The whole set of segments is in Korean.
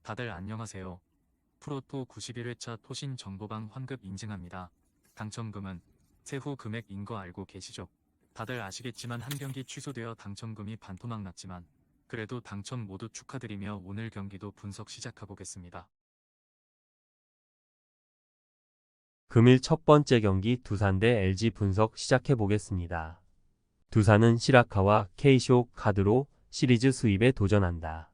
다들 안녕하세요. 프로토 91회차 토신 정보방 환급 인증합니다. 당첨금은 세후 금액인 거 알고 계시죠? 다들 아시겠지만 한 경기 취소되어 당첨금이 반토막 났지만 그래도 당첨 모두 축하드리며 오늘 경기도 분석 시작해보겠습니다. 금일 첫 번째 경기 두산 대 LG 분석 시작해 보겠습니다. 두산은 시라카와 K쇼 카드로 시리즈 수입에 도전한다.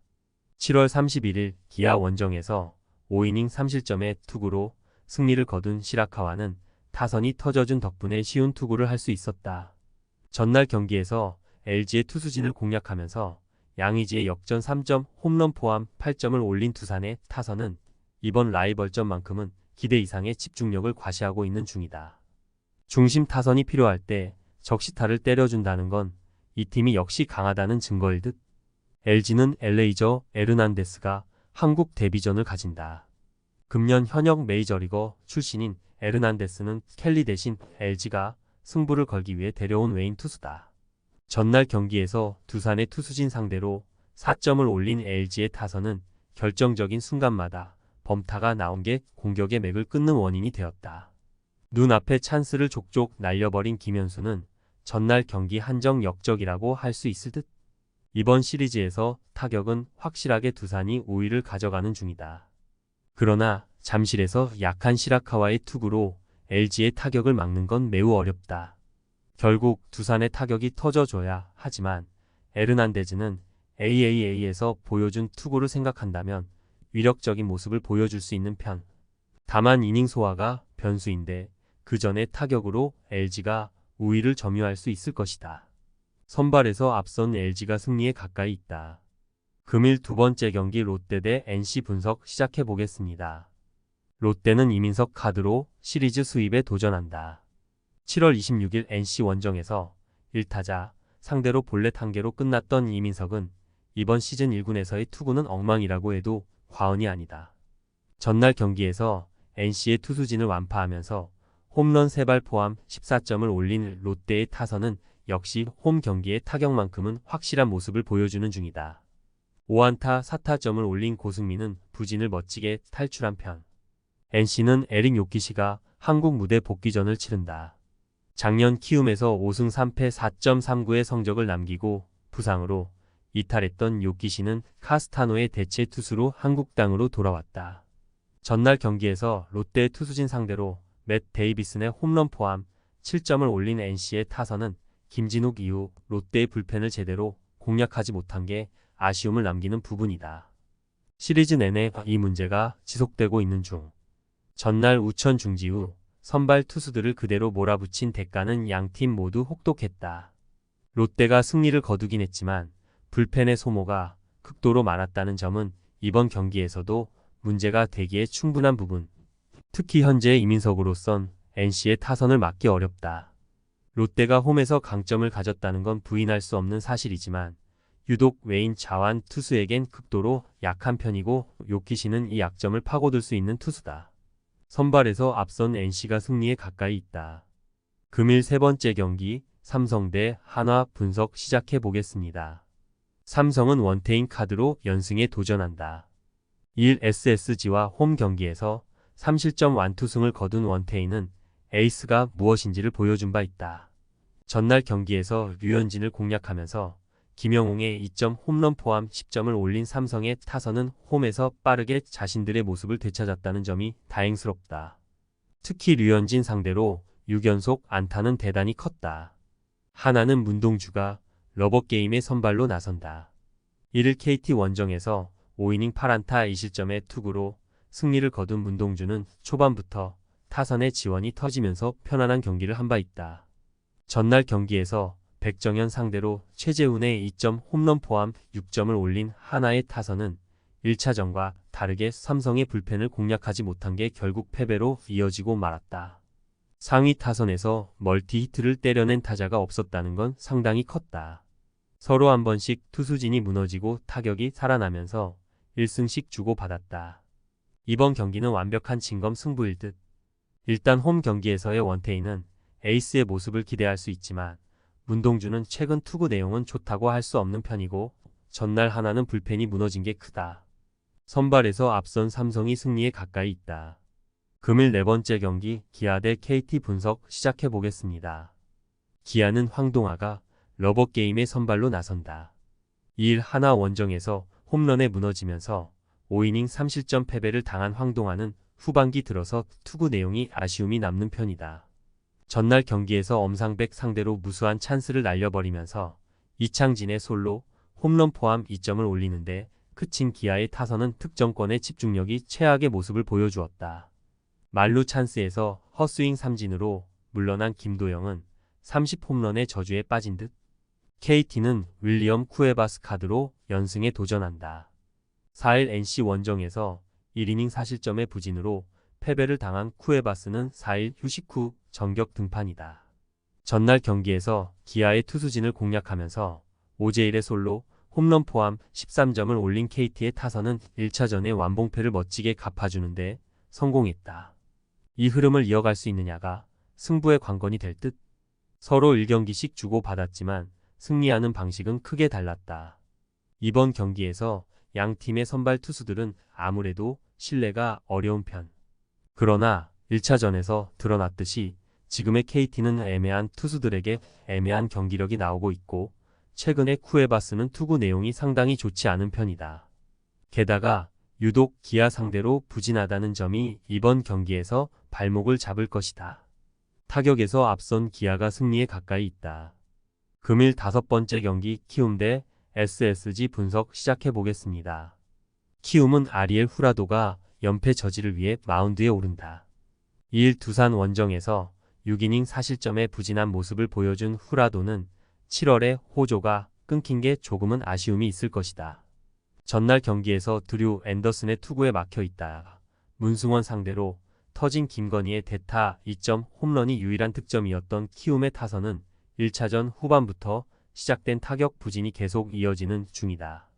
7월 31일 기아 원정에서 5이닝 3실점의 투구로 승리를 거둔 시라카와는 타선이 터져준 덕분에 쉬운 투구를 할 수 있었다. 전날 경기에서 LG의 투수진을 공략하면서 양의지의 역전 3점 홈런 포함 8점을 올린 두산의 타선은 이번 라이벌전만큼은 기대 이상의 집중력을 과시하고 있는 중이다. 중심 타선이 필요할 때 적시타를 때려준다는 건 이 팀이 역시 강하다는 증거일 듯. LG는 LA저 에르난데스가 한국 데뷔전을 가진다. 금년 현역 메이저리거 출신인 에르난데스는 켈리 대신 LG가 승부를 걸기 위해 데려온 외인 투수다. 전날 경기에서 두산의 투수진 상대로 4점을 올린 LG의 타선은 결정적인 순간마다 범타가 나온 게 공격의 맥을 끊는 원인이 되었다. 눈앞에 찬스를 족족 날려버린 김현수는 전날 경기 한정 역적이라고 할 수 있을 듯. 이번 시리즈에서 타격은 확실하게 두산이 우위를 가져가는 중이다. 그러나 잠실에서 약한 시라카와의 투구로 LG의 타격을 막는 건 매우 어렵다. 결국 두산의 타격이 터져줘야 하지만 에르난데즈는 AAA에서 보여준 투구를 생각한다면 위력적인 모습을 보여줄 수 있는 편. 다만 이닝 소화가 변수인데 그 전에 타격으로 LG가 우위를 점유할 수 있을 것이다. 선발에서 앞선 LG가 승리에 가까이 있다. 금일 두 번째 경기 롯데 대 NC 분석 시작해 보겠습니다. 롯데는 이민석 카드로 시리즈 수입에 도전한다. 7월 26일 NC 원정에서 1타자 상대로 볼넷 1개로 끝났던 이민석은 이번 시즌 1군에서의 투구는 엉망이라고 해도 과언이 아니다. 전날 경기에서 NC의 투수진을 완파하면서 홈런 3발 포함 14점을 올린 롯데의 타선은 역시 홈 경기의 타격만큼은 확실한 모습을 보여주는 중이다. 5안타 4타점을 올린 고승민은 부진을 멋지게 탈출한 편. NC는 에릭 요키시가 한국 무대 복귀전을 치른다. 작년 키움에서 5승 3패 4.39의 성적을 남기고 부상으로 이탈했던 요키시는 카스타노의 대체 투수로 한국 땅으로 돌아왔다. 전날 경기에서 롯데의 투수진 상대로 맷 데이비슨의 홈런 포함 7점을 올린 NC의 타선은 김진욱 이후 롯데의 불펜을 제대로 공략하지 못한 게 아쉬움을 남기는 부분이다. 시리즈 내내 이 문제가 지속되고 있는 중. 전날 우천 중지 후 선발 투수들을 그대로 몰아붙인 대가는 양팀 모두 혹독했다. 롯데가 승리를 거두긴 했지만 불펜의 소모가 극도로 많았다는 점은 이번 경기에서도 문제가 되기에 충분한 부분. 특히 현재 이민석으로선 NC의 타선을 막기 어렵다. 롯데가 홈에서 강점을 가졌다는 건 부인할 수 없는 사실이지만 유독 외인 자완 투수에겐 극도로 약한 편이고 요키시는 이 약점을 파고들 수 있는 투수다. 선발에서 앞선 NC가 승리에 가까이 있다. 금일 세 번째 경기 삼성 대 한화 분석 시작해 보겠습니다. 삼성은 원태인 카드로 연승에 도전한다. 2일 SSG와 홈 경기에서 3실점 완투승을 거둔 원태인은 에이스가 무엇인지를 보여준 바 있다. 전날 경기에서 류현진을 공략하면서 김영웅의 2점 홈런 포함 10점을 올린 삼성의 타선은 홈에서 빠르게 자신들의 모습을 되찾았다는 점이 다행스럽다. 특히 류현진 상대로 6연속 안타는 대단히 컸다. 하나는 문동주가 러버게임의 선발로 나선다. 1일 KT 원정에서 5이닝 8안타 2실점의 투구로 승리를 거둔 문동주는 초반부터 타선의 지원이 터지면서 편안한 경기를 한 바 있다. 전날 경기에서 백정현 상대로 최재훈의 2점 홈런 포함 6점을 올린 하나의 타선은 1차전과 다르게 삼성의 불펜을 공략하지 못한 게 결국 패배로 이어지고 말았다. 상위 타선에서 멀티히트를 때려낸 타자가 없었다는 건 상당히 컸다. 서로 한 번씩 투수진이 무너지고 타격이 살아나면서 1승씩 주고받았다. 이번 경기는 완벽한 진검 승부일 듯. 일단 홈 경기에서의 원태인은 에이스의 모습을 기대할 수 있지만 문동주는 최근 투구 내용은 좋다고 할 수 없는 편이고 전날 하나는 불펜이 무너진 게 크다. 선발에서 앞선 삼성이 승리에 가까이 있다. 금일 네 번째 경기 기아 대 KT 분석 시작해 보겠습니다. 기아는 황동아가 러버게임의 선발로 나선다. 2일 하나 원정에서 홈런에 무너지면서 5이닝 3실점 패배를 당한 황동아는 후반기 들어서 투구 내용이 아쉬움이 남는 편이다. 전날 경기에서 엄상백 상대로 무수한 찬스를 날려버리면서 이창진의 솔로, 홈런 포함 2점을 올리는데 그친 기아의 타선은 득점권의 집중력이 최악의 모습을 보여주었다. 만루 찬스에서 헛스윙 삼진으로 물러난 김도영은 30홈런의 저주에 빠진 듯. KT는 윌리엄 쿠에바스 카드로 연승에 도전한다. 4일 NC 원정에서 1이닝 4실점의 부진으로 패배를 당한 쿠에바스는 4일 휴식 후 전격 등판이다. 전날 경기에서 기아의 투수진을 공략하면서 오제일의 솔로, 홈런 포함 13점을 올린 KT의 타선은 1차전의 완봉패를 멋지게 갚아주는데 성공했다. 이 흐름을 이어갈 수 있느냐가 승부의 관건이 될 듯. 서로 1경기씩 주고받았지만 승리하는 방식은 크게 달랐다. 이번 경기에서 양 팀의 선발 투수들은 아무래도 신뢰가 어려운 편. 그러나 1차전에서 드러났듯이 지금의 KT는 애매한 투수들에게 애매한 경기력이 나오고 있고 최근에 쿠에바스는 투구 내용이 상당히 좋지 않은 편이다. 게다가 유독 기아 상대로 부진하다는 점이 이번 경기에서 발목을 잡을 것이다. 타격에서 앞선 기아가 승리에 가까이 있다. 금일 5번째 경기 키움 대 SSG 분석 시작해 보겠습니다. 키움은 아리엘 후라도가 연패 저지를 위해 마운드에 오른다. 2일 두산 원정에서 6이닝 4실점의 부진한 모습을 보여준 후라도는 7월에 호조가 끊긴 게 조금은 아쉬움이 있을 것이다. 전날 경기에서 드류 앤더슨의 투구에 막혀 있다. 문승원 상대로 터진 김건희의 대타 2점 홈런이 유일한 득점이었던 키움의 타선은 1차전 후반부터 시작된 타격 부진이 계속 이어지는 중이다.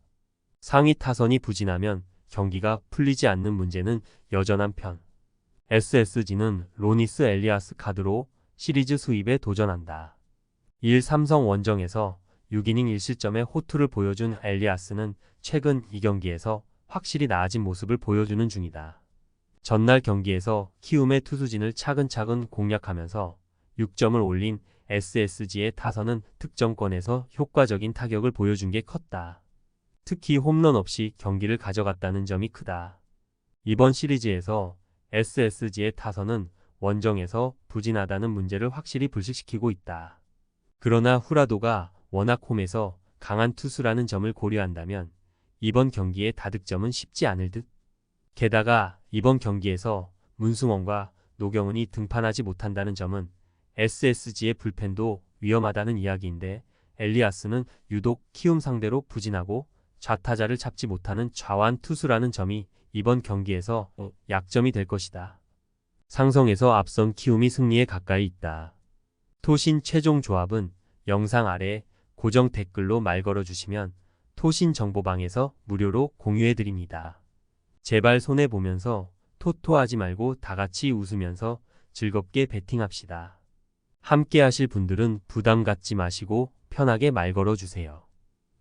상위 타선이 부진하면 경기가 풀리지 않는 문제는 여전한 편. SSG는 로니스 엘리아스 카드로 시리즈 수입에 도전한다. 2일 삼성 원정에서 6이닝 1실점의 호투를 보여준 엘리아스는 최근 2경기에서 확실히 나아진 모습을 보여주는 중이다. 전날 경기에서 키움의 투수진을 차근차근 공략하면서 6점을 올린 SSG의 타선은 득점권에서 효과적인 타격을 보여준 게 컸다. 특히 홈런 없이 경기를 가져갔다는 점이 크다. 이번 시리즈에서 SSG의 타선은 원정에서 부진하다는 문제를 확실히 불식시키고 있다. 그러나 후라도가 워낙 홈에서 강한 투수라는 점을 고려한다면 이번 경기의 다득점은 쉽지 않을 듯. 게다가 이번 경기에서 문승원과 노경은이 등판하지 못한다는 점은 SSG의 불펜도 위험하다는 이야기인데 엘리아스는 유독 키움 상대로 부진하고 좌타자를 잡지 못하는 좌완 투수라는 점이 이번 경기에서 약점이 될 것이다. 상성에서 앞선 키움이 승리에 가까이 있다. 토신 최종 조합은 영상 아래 고정 댓글로 말 걸어주시면 토신 정보방에서 무료로 공유해드립니다. 제발 손해보면서 토토하지 말고 다같이 웃으면서 즐겁게 베팅합시다. 함께 하실 분들은 부담 갖지 마시고 편하게 말 걸어주세요.